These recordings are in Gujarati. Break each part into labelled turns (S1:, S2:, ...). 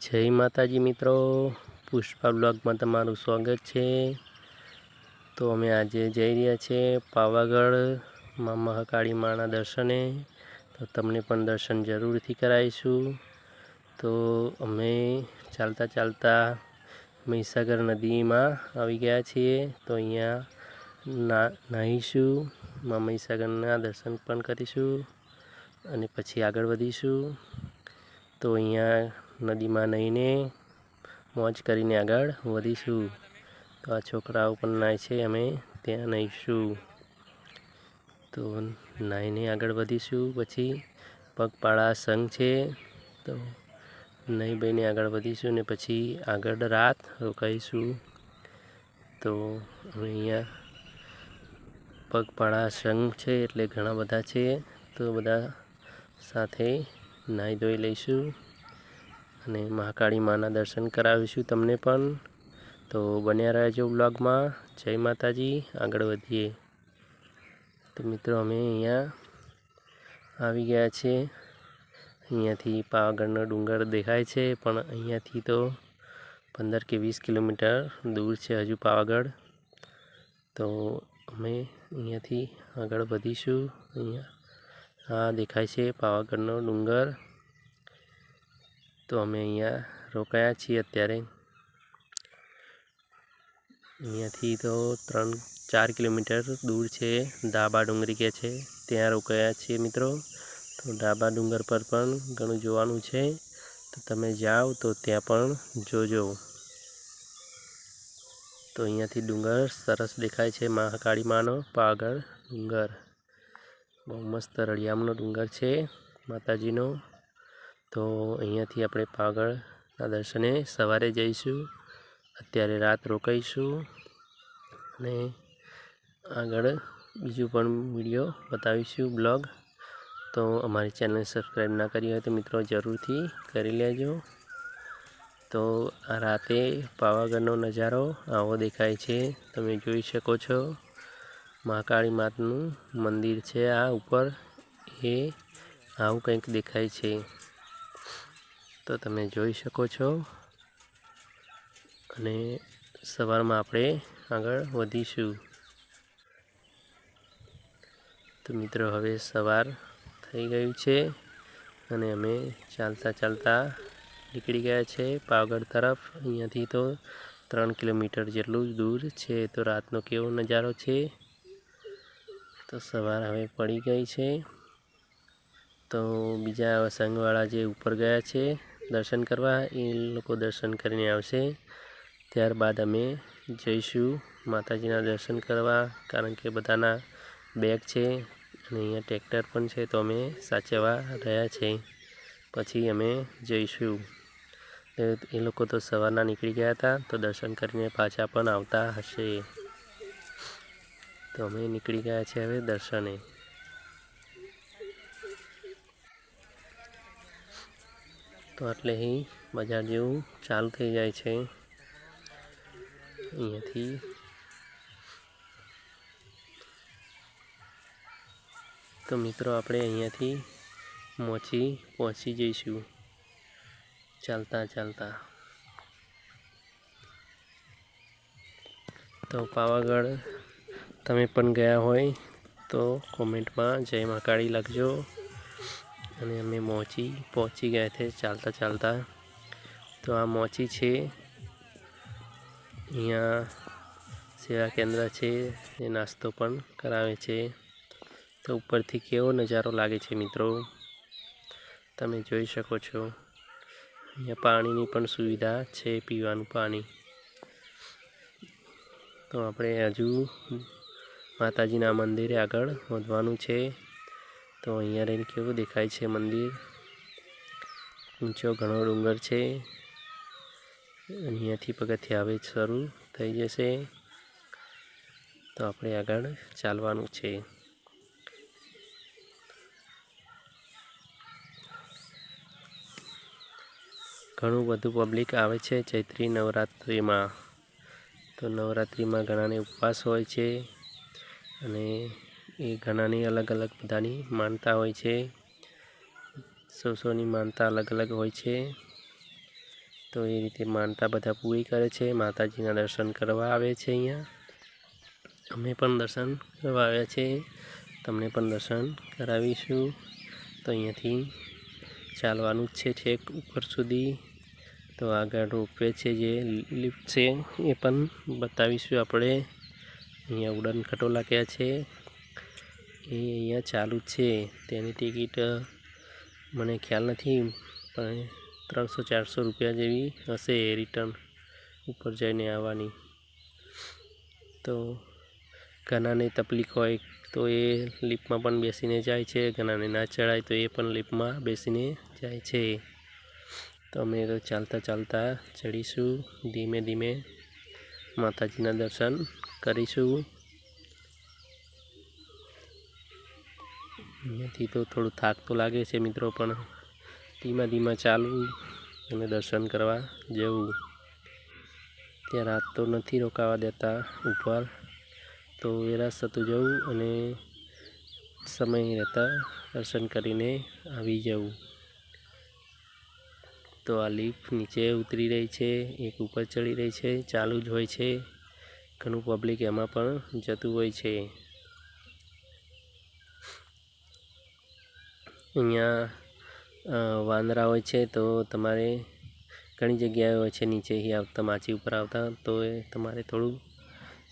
S1: જય માતાજી મિત્રો, પુષ્પા બ્લોગમાં તમારું સ્વાગત છે। તો અમે આજે જઈ રહ્યા છીએ પાવાગઢમાં મહાકાળી માના દર્શને। તો તમને પણ દર્શન જરૂરથી કરાવીશું। તો અમે ચાલતા ચાલતા મહીસાગર નદીમાં આવી ગયા છીએ। તો અહીંયા નાહીશું, મહીસાગરના દર્શન પણ કરીશું અને પછી આગળ વધીશું। તો અહીંયા નદીમાં નહીને મોજ કરીને આગળ વધીશું। તો આ છોકરાઓ પણ નાય છે, અમે ત્યાં નહીશું। તો નાહીને આગળ વધીશું, પછી પગપાળા સંઘ છે, તો નહીં બહીને આગળ વધીશું ને પછી આગળ રાત રોકાઈશું। તો અમે અહીંયા પગપાળા સંઘ છે એટલે ઘણા બધા છે, તો બધા સાથે નાહી ધોઈ લઈશું અને મહાકાળી માના દર્શન કરાવીશું તમને પણ। તો બન્યા રહેજો બ્લોગમાં। જય માતાજી, આગળ વધીએ। તો મિત્રો અમે અહીંયા આવી ગયા છે। અહીંયાથી પાવાગઢનો ડુંગર દેખાય છે, પણ અહીંયાથી તો 15 કે 20 કિલોમીટર દૂર છે હજુ પાવાગઢ। તો અમે અહીંયાથી આગળ વધીશું। અહીંયા આ દેખાય છે પાવાગઢનો ડુંગર। તો અમે અહીંયા રોકાયા છીએ અત્યારે। અહીંયાથી તો 3-4 કિલોમીટર દૂર છે, ડાબા ડુંગરી કે છે, ત્યાં રોકાયા છીએ મિત્રો। તો ડાબા ડુંગર પર પણ ઘણું જોવાનું છે, તો તમે જાઓ તો ત્યાં પણ જોજો। તો અહીંયાથી ડુંગર સરસ દેખાય છે, મહાકાળી માનો પાવાગઢ ડુંગર। બહુ મસ્ત રળિયામણો ડુંગર છે માતાજીનો। તો અહીંયાથી આપણે પાવાગઢના દર્શને સવારે જઈશું, અત્યારે રાત રોકાઈશું અને આગળ બીજું પણ વિડીયો બતાવીશું બ્લોગ। તો અમારી ચેનલ સબસ્ક્રાઈબ ના કરી હોય તો મિત્રો જરૂરથી કરી લેજો। તો આ રાતે પાવાગઢનો નજારો આવો દેખાય છે, તમે જોઈ શકો છો। મહાકાળી માતાનું મંદિર છે આ ઉપર, એ આવું કંઈક દેખાય છે, તો તમે જોઈ શકો છો। અને સવારમાં આપણે આગળ વધીશું। તો મિત્રો હવે સવાર થઈ ગયું છે અને અમે ચાલતા ચાલતા નીકળી ગયા છે પાવાગઢ તરફ। અહીંયાથી તો 3 કિલોમીટર જેટલું જ દૂર છે। તો રાતનો કેવો નજારો છે। તો સવાર હવે પડી ગઈ છે। તો બીજા સંઘવાળા જે ઉપર ગયા છે દર્શન કરવા, એ લોકો દર્શન કરીને આવશે, ત્યારબાદ અમે જઈશું માતાજીના દર્શન કરવા। કારણ કે બધાના બેગ છે અને અહીંયા ટ્રેક્ટર પણ છે, તો અમે સાચવવા રહ્યા છે, પછી અમે જઈશું। એ લોકો તો સવારના નીકળી ગયા હતા, તો દર્શન કરીને પાછા પણ આવતા હશે। તો અમે નીકળી ગયા છે હવે દર્શને। તો એટલે બજાર જેવું ચાલુ થઈ જાય છે અહીંયાથી। તો મિત્રો આપણે અહીંયાથી પહોંચી જઈશું ચાલતા ચાલતા। તો પાવાગઢ તમે પણ ગયા હોય તો કોમેન્ટમાં જય મહાકાળી લખજો। અને અમે પહોંચી ગયા છે ચાલતા ચાલતા। તો આ મોચી છે, અહીંયા સેવા કેન્દ્ર છે, એ નાસ્તો પણ કરાવે છે। તો ઉપરથી કેવો નજારો લાગે છે મિત્રો, તમે જોઈ શકો છો। અહીંયા પાણીની પણ સુવિધા છે, પીવાનું પાણી। તો આપણે હજુ માતાજીના મંદિરે આગળ વધવાનું છે। તો અહીંયા રહીને કેવું દેખાય છે મંદિર, ઊંચો ઘણો ડુંગર છે। અહીંયાથી પગથિયાં હવે શરૂ થઈ જશે, તો આપણે આગળ ચાલવાનું છે। ઘણું બધું પબ્લિક આવે છે ચૈત્રી નવરાત્રિમાં। તો નવરાત્રિમાં ઘણાને ઉપવાસ હોય છે અને એ ઘણાની અલગ અલગ બધાની માનતા હોય છે, સૌની માનતા અલગ અલગ હોય છે। તો એ રીતે માનતા બધા પૂરી કરે છે, માતાજીના દર્શન કરવા આવે છે. અહીંયા અમે પણ દર્શન કરવા આવ્યા છે, તમને પણ દર્શન કરાવીશું. તો અહીંયાથી ચાલવાનું જ છે છેક ઉપર સુધી. તો આગળ રોપવે છે, જે લિફ્ટ છે એ પણ બતાવીશું આપણે. અહીંયા ઉડાન ખટોલા ક્યાં છે એ અહીંયા ચાલુ જ છે. તેની ટિકિટ મને ખ્યાલ નથી, પણ 300-400 રૂપિયા જેવી હશે રિટર્ન ઉપર જઈને આવવાની. તો ઘણાને તકલીફ હોય તો એ લિફ્ટમાં પણ બેસીને જાય છે, ઘણાને ના ચડાય તો એ પણ લિફ્ટમાં બેસીને જાય છે. તો અમે તો ચાલતા ચાલતા ચડીશું, ધીમે ધીમે માતાજીના દર્શન કરીશું. અહીંયાથી તો થોડું થાક તો લાગે છે મિત્રો, પણ ધીમા ધીમા ચાલવું અને દર્શન કરવા જવું. ત્યાં રાત તો નથી રોકાવા દેતા ઉપર, તો વેરાસ થતું જવું અને સમય રહેતા દર્શન કરીને આવી જવું. તો આ લિફ્ટ નીચે ઉતરી રહી છે, એક ઉપર ચડી રહી છે, ચાલુ જ હોય છે. ઘણું પબ્લિક એમાં પણ જતું હોય છે. અહીંયા વાંદરા હોય છે, તો તમારે ઘણી જગ્યાએ હોય છે નીચેથી આવતા માચી ઉપર આવતા, તો એ તમારે થોડું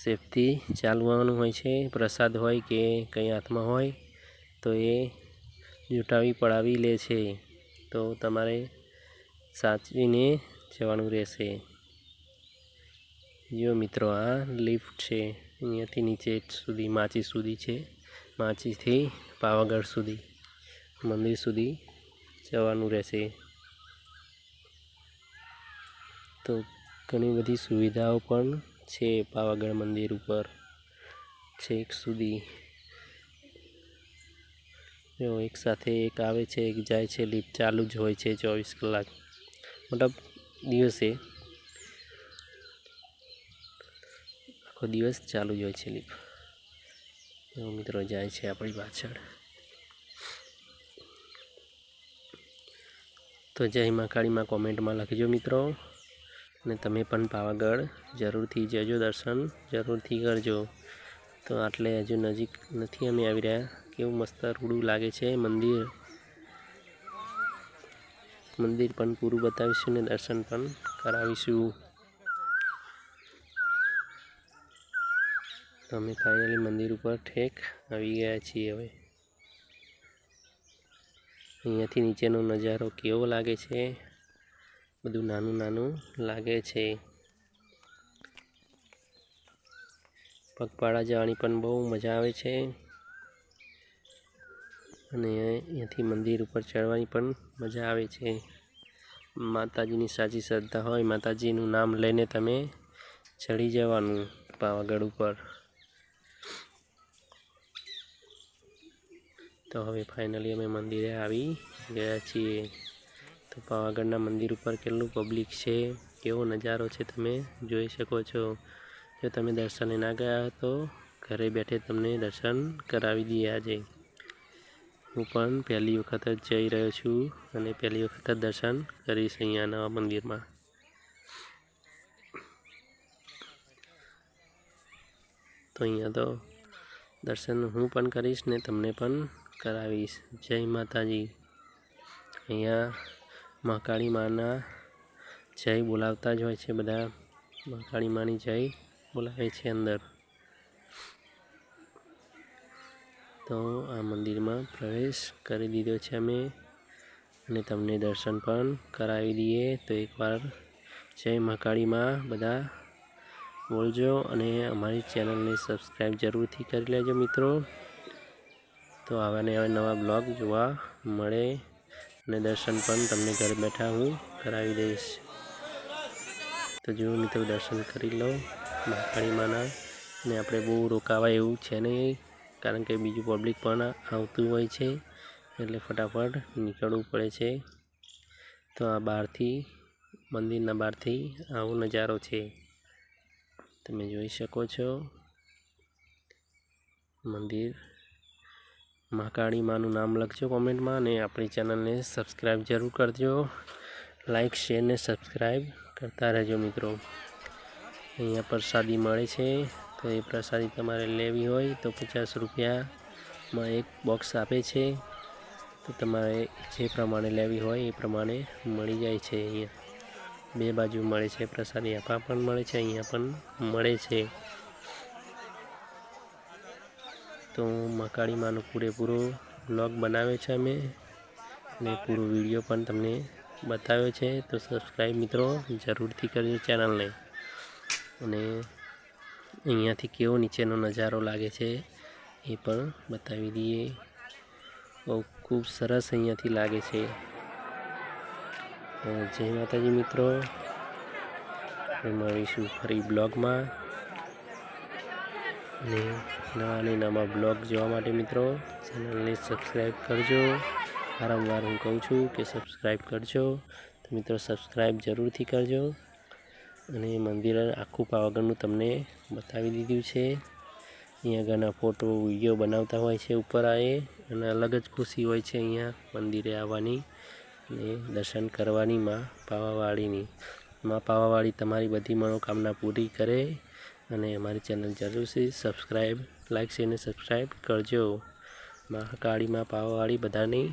S1: સેફથી ચાલવાનું હોય છે. પ્રસાદ હોય કે કંઈ હાથમાં હોય તો એ જુટાવી પડાવી લે છે, તો તમારે સાચવીને જવાનું રહેશે. જો મિત્રો, આ લિફ્ટ છે, અહીંયાથી નીચે સુધી માચી સુધી છે, માચીથી પાવાગઢ સુધી મંદિર સુધી જવાનું રહેશે. તો ઘણી બધી સુવિધાઓ પણ છે પાવાગઢ મંદિર ઉપર છેક સુધી. જો એક સાથે એક આવે છે, એક જાય છે, લિફ્ટ ચાલુ જ હોય છે 24 કલાક, મતલબ દિવસે આખો દિવસ ચાલુ જ હોય છે લિફ્ટ. મિત્રો જાય છે આપણી પાછળ. તો જય મા કાળીમાં કોમેન્ટમાં લખજો મિત્રો, અને તમે પણ પાવાગઢ જરૂરથી જજો, દર્શન જરૂરથી કરજો. તો આટલે હજુ નજીક નથી અમે આવી રહ્યા. કેવું મસ્ત રૂડું લાગે છે મંદિર. મંદિર પણ પૂરું બતાવીશું ને દર્શન પણ કરાવીશું. તો અમે ફાઇનલી મંદિર ઉપર ઠેક આવી ગયા છીએ. હવે અહીંયાથી નીચેનો નજારો કેવો લાગે છે, બધું નાનું નાનું લાગે છે. પગપાળા જવાની પણ બહુ મજા આવે છે, અને અહીંયાથી મંદિર ઉપર ચડવાની પણ મજા આવે છે. માતાજીની સાચી શ્રદ્ધા હોય, માતાજીનું નામ લઈને તમે ચડી જવાનું પાવાગઢ ઉપર. તો હવે ફાઇનલી અમે મંદિરે આવી ગયા છીએ. તો પાવાગઢના મંદિર ઉપર કેટલું પબ્લિક છે, કેવો નજારો છે તમે જોઈ શકો છો. જો તમે દર્શને ના ગયા તો ઘરે બેઠે તમને દર્શન કરાવી દઈએ આજે. હું પણ પહેલી વખત જ જઈ રહ્યો છું, અને પહેલી વખત જ દર્શન કરીશ અહીંયા નવા મંદિરમાં. તો અહીંયા તો દર્શન હું પણ કરીશ ને તમને પણ કરાવીશ. જય માતાજી. અહીંયા મહાકાળી માના જય બોલાવતા જ હોય છે બધા, મહાકાળી માની જય બોલાવે છે અંદર. તો આ મંદિરમાં પ્રવેશ કરી દીધો છે અમે, અને તમને દર્શન પણ કરાવી દઈએ. તો એકવાર જય મહાકાળીમાં બધા બોલજો, અને અમારી ચેનલને સબસ્ક્રાઈબ જરૂરથી કરી લેજો મિત્રો. તો આવા ને આવા નવા બ્લોગ જોવા મળે, અને દર્શન પણ તમને ઘરે બેઠા હું કરાવી દઈશ. તો જો મિત્રો દર્શન કરી લો મહાકાળી માના, અને આપણે બહુ રોકાવા એવું છે નહીં, કારણ કે બીજું પબ્લિક પણ આવતું હોય છે, એટલે ફટાફટ નીકળવું પડે છે. તો આ બહારથી, મંદિરના બહારથી આવો નજારો છે, તમે જોઈ શકો છો. મંદિર મહાકાળી માનું નામ લખજો કોમેન્ટમાં, અને આપણી ચેનલને સબસ્ક્રાઈબ જરૂર કરજો, લાઈક શેર ને સબસ્ક્રાઈબ કરતા રહેજો મિત્રો। અહીંયા પ્રસાદી મળે છે, તો એ પ્રસાદી તમારે લેવી હોય તો 50 રૂપિયામાં એક બોક્સ આપે છે, તો તમારે જે પ્રમાણે લેવી હોય એ પ્રમાણે મળી જાય છે। અહીંયા બે બાજુ મળે છે પ્રસાદી, આપા પણ મળે છે, અહીંયા પણ મળે છે। તો મહાકાળી માનો પૂરેપૂરો વ્લોગ બનાવ્યો છે અમે, અને પૂરો વિડીયો પણ તમને બતાવ્યો છે। તો સબસ્ક્રાઈબ મિત્રો જરૂરથી કરજો ચેનલને। અને અહીંયાથી કેવો નીચેનો નજારો લાગે છે એ પણ બતાવી દઈએ। બહુ ખૂબ સરસ અહીંયાથી લાગે છે। તો જય માતાજી મિત્રો, મળીશું ફરી બ્લોગમાં। અને નવા બ્લોગ જોવા માટે મિત્રો ચેનલને સબસ્ક્રાઈબ કરજો। વારંવાર હું કહું છું કે સબસ્ક્રાઈબ કરજો, તો મિત્રો સબસ્ક્રાઈબ જરૂરથી કરજો। અને મંદિર આખું પાવાગઢનું તમને બતાવી દીધું છે। અહીંયા ઘણા ફોટો વિડીયો બનાવતા હોય છે ઉપર આવે, અને અલગ જ ખુશી હોય છે અહીંયા મંદિરે આવવાની અને દર્શન કરવાની માં પાવાવાળીની। માં પાવાવાળી તમારી બધી મનોકામના પૂરી કરે। અને અમારી ચેનલ જરૂરથી સબસ્ક્રાઈબ, લાઈક શેર ને સબસ્ક્રાઈબ કરજો। મહાકાળી માં પાવાવાળી બધાની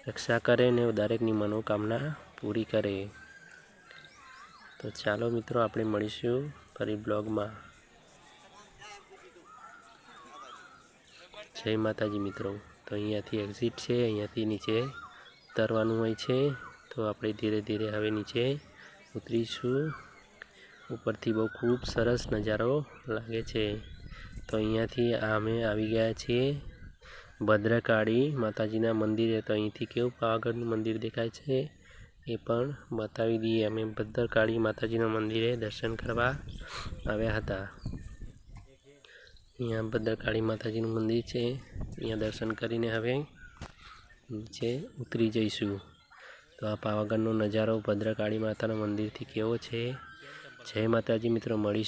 S1: રક્ષા કરે ને દરેકની મનોકામના પૂરી કરે। તો ચાલો મિત્રો આપણે મળીશું ફરી બ્લોગમાં। જય માતાજી મિત્રો। તો અહીંયાથી એક્ઝિટ છે, અહીંયાથી નીચે ઉતરવાનું હોય છે। તો આપણે ધીરે ધીરે હવે નીચે ઉતરીશું। ઉપરથી બહુ ખૂબ સરસ નજારો લાગે છે। તો અહીંયાથી અમે આવી ગયા છીએ ભદ્રકાળી માતાજીના મંદિરે। તો અહીંથી કેવું પાવાગઢનું મંદિર દેખાય છે એ પણ બતાવી દઈએ। અમે ભદ્રકાળી માતાજીના મંદિરે દર્શન કરવા આવ્યા હતા। અહીંયા ભદ્રકાળી માતાજીનું મંદિર છે, અહીંયા દર્શન કરીને હવે નીચે ઉતરી જઈશું। તો આ પાવાગઢનો નજારો ભદ્રકાળી માતાના મંદિરથી કેવો છે। જય માતાજી મિત્રો, મળીશું।